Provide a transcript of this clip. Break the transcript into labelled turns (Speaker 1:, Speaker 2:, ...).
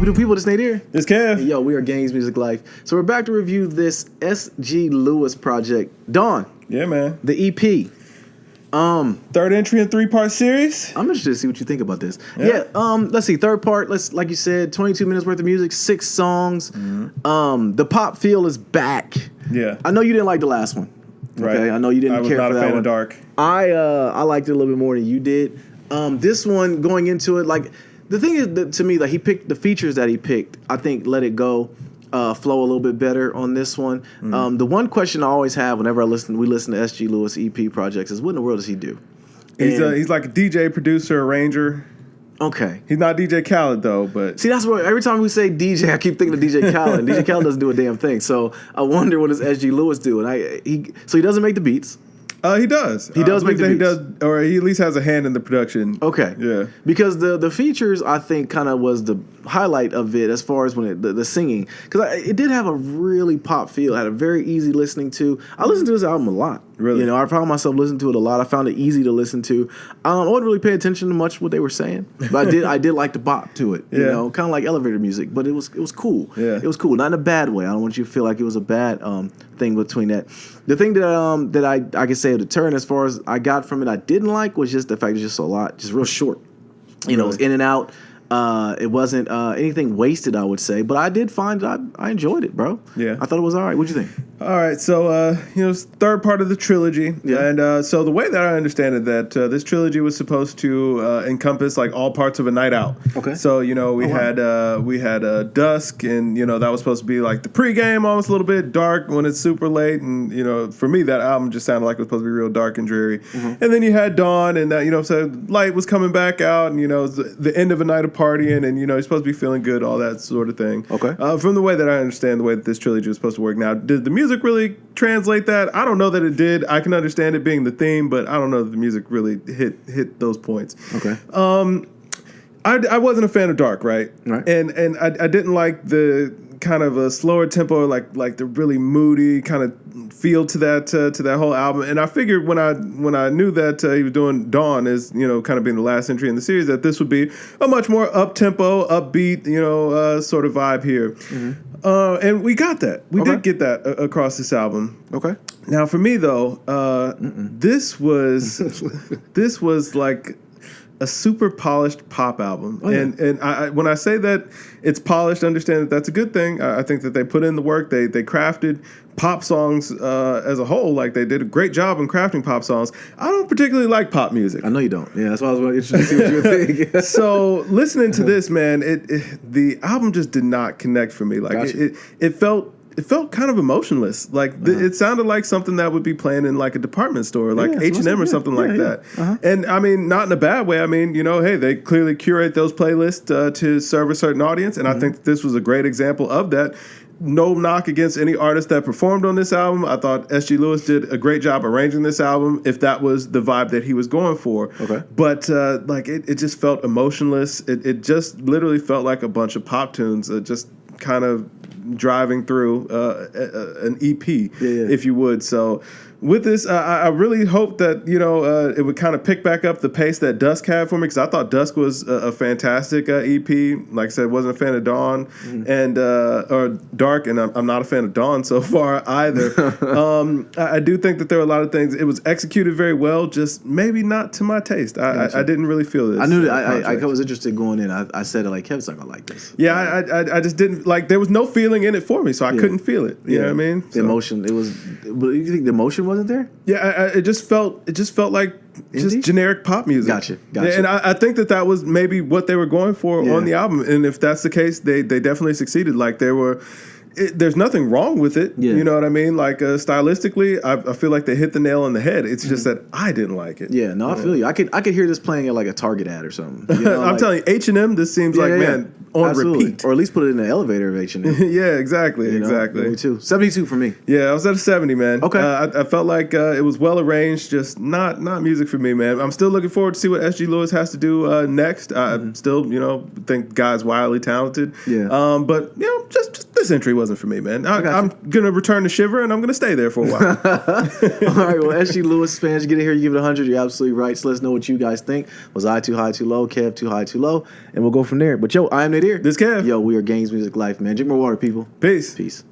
Speaker 1: do people this Nate here?
Speaker 2: This Kev.
Speaker 1: Yo, we are Games Music Life. So we're back to review this S.G. Lewis project. Dawn.
Speaker 2: Yeah, man.
Speaker 1: The EP.
Speaker 2: Third entry in 3-part series.
Speaker 1: I'm interested to see what you think about this. Yeah. Let's see. Third part. Like you said, 22 minutes worth of music, 6 songs. Mm-hmm. The pop feel is back.
Speaker 2: Yeah.
Speaker 1: I know you didn't like the last one. Okay.
Speaker 2: Right.
Speaker 1: I know you didn't care for that one.
Speaker 2: I was not a fan of Dark.
Speaker 1: I liked it a little bit more than you did. This one, going into it, like the thing is that to me, like he picked the features that he picked. I think Let It Go flow a little bit better on this one. The one question I always have whenever we listen to S.G. Lewis EP projects is, what in the world does he do?
Speaker 2: He's like a DJ, producer, arranger.
Speaker 1: Okay.
Speaker 2: He's not DJ Khaled though, but
Speaker 1: see, that's what every time we say DJ, I keep thinking of DJ Khaled. And DJ Khaled doesn't do a damn thing. So I wonder what does S.G. Lewis do? And he doesn't make the beats.
Speaker 2: He does.
Speaker 1: He does make the beats.
Speaker 2: He does, or he at least has a hand in the production.
Speaker 1: Okay.
Speaker 2: Yeah.
Speaker 1: Because the features, I think, kind of was the highlight of it as far as when the singing. Because it did have a really pop feel. It had a very easy listening to. I listened to this album a lot.
Speaker 2: Really?
Speaker 1: You know, I found myself listening to it a lot. I found it easy to listen to. I wasn't really paying attention to much what they were saying, but I did like the bop to it. You know, kind of like elevator music, but it was cool.
Speaker 2: Yeah.
Speaker 1: It was cool, not in a bad way. I don't want you to feel like it was a bad thing between that. The thing that I could say of the turn as far as I got from it I didn't like was just the fact it's just a lot, just real short. You know, it was in and out. It wasn't anything wasted, I would say, but I did find that I enjoyed it, bro.
Speaker 2: Yeah.
Speaker 1: I thought it was all right. What'd you think?
Speaker 2: All right, so it's third part of the trilogy, and so the way that I understand it, that this trilogy was supposed to encompass like all parts of a night out.
Speaker 1: Okay.
Speaker 2: So we had dusk, and that was supposed to be like the pregame, almost a little bit dark when it's super late, and for me that album just sounded like it was supposed to be real dark and dreary. Mm-hmm. And then you had dawn, and so light was coming back out, and the end of a night of partying, and you're supposed to be feeling good, all that sort of thing.
Speaker 1: Okay.
Speaker 2: From the way that I understand the way that this trilogy was supposed to work. Now, did the music really translate that? I don't know that it did. I can understand it being the theme, but I don't know that the music really hit those points.
Speaker 1: Okay.
Speaker 2: I wasn't a fan of Dark, right?
Speaker 1: Right.
Speaker 2: And I didn't like the kind of a slower tempo, like the really moody kind of feel to that whole album. And I figured when I knew that he was doing Dawn as kind of being the last entry in the series, that this would be a much more up tempo, upbeat sort of vibe here. Mm-hmm. And we got that. We did get that across this album.
Speaker 1: Okay.
Speaker 2: Now for me though, this was like a super polished pop album. Oh, yeah. And I when I say that it's polished, understand that that's a good thing. I think that they put in the work. They crafted pop songs as a whole. Like, they did a great job in crafting pop songs. I don't particularly like pop music.
Speaker 1: I know you don't. Yeah, that's why I was interested to see what you were thinking.
Speaker 2: So listening to this, man, the album just did not connect for me. Like,
Speaker 1: gotcha.
Speaker 2: It felt kind of emotionless. Like, it sounded like something that would be playing in like a department store, like H&M or something like that. Uh-huh. And I mean, not in a bad way. I mean, hey, they clearly curate those playlists to serve a certain audience, and I think this was a great example of that. No knock against any artist that performed on this album. I thought S.G. Lewis did a great job arranging this album, if that was the vibe that he was going for. Okay. But it just felt emotionless. It just literally felt like a bunch of pop tunes, just kind of driving through an EP, if you would. So with this, I really hope that it would kind of pick back up the pace that Dusk had for me, because I thought Dusk was a fantastic EP. Like I said, wasn't a fan of Dawn and or Dark, and I'm not a fan of Dawn so far either. I do think that there were a lot of things. It was executed very well, just maybe not to my taste. I didn't really feel this.
Speaker 1: I knew that. I was interested going in. I said it like, Kevin's not gonna like this.
Speaker 2: Yeah, I just didn't like. There was no feeling in it for me, so I couldn't feel it. You know what I mean?
Speaker 1: The emotion. It was. But you think the emotion wasn't there?
Speaker 2: Yeah, it just felt like just generic pop music.
Speaker 1: Gotcha.
Speaker 2: And I think that was maybe what they were going for on the album. And if that's the case, they definitely succeeded. Like, there's nothing wrong with it. Yeah. You know what I mean? Like, stylistically, I feel like they hit the nail on the head. It's just that I didn't like it.
Speaker 1: Yeah, no, I feel you. I could hear this playing at like a Target ad or something.
Speaker 2: I'm telling you, H&M, this seems man, on repeat.
Speaker 1: Or at least put it in the elevator of H&M.
Speaker 2: Yeah, exactly. Exactly.
Speaker 1: Me too. 72 for me.
Speaker 2: Yeah, I was at a 70, man.
Speaker 1: Okay.
Speaker 2: I felt like it was well arranged, just not music for me, man. I'm still looking forward to see what S.G. Lewis has to do next. I still, think guy's wildly talented.
Speaker 1: Yeah.
Speaker 2: But just this entry wasn't for me, man. I'm going to return to Shiver, and I'm going to stay there for a while.
Speaker 1: All right, well, SG Lewis fans, get in here, you give it 100. You're absolutely right. So let us know what you guys think. Was I too high, too low? Kev, too high, too low? And we'll go from there. But, yo, I am Nadir.
Speaker 2: This Kev.
Speaker 1: Yo, we are Games Music Life, man. Drink more water, people.
Speaker 2: Peace.
Speaker 1: Peace.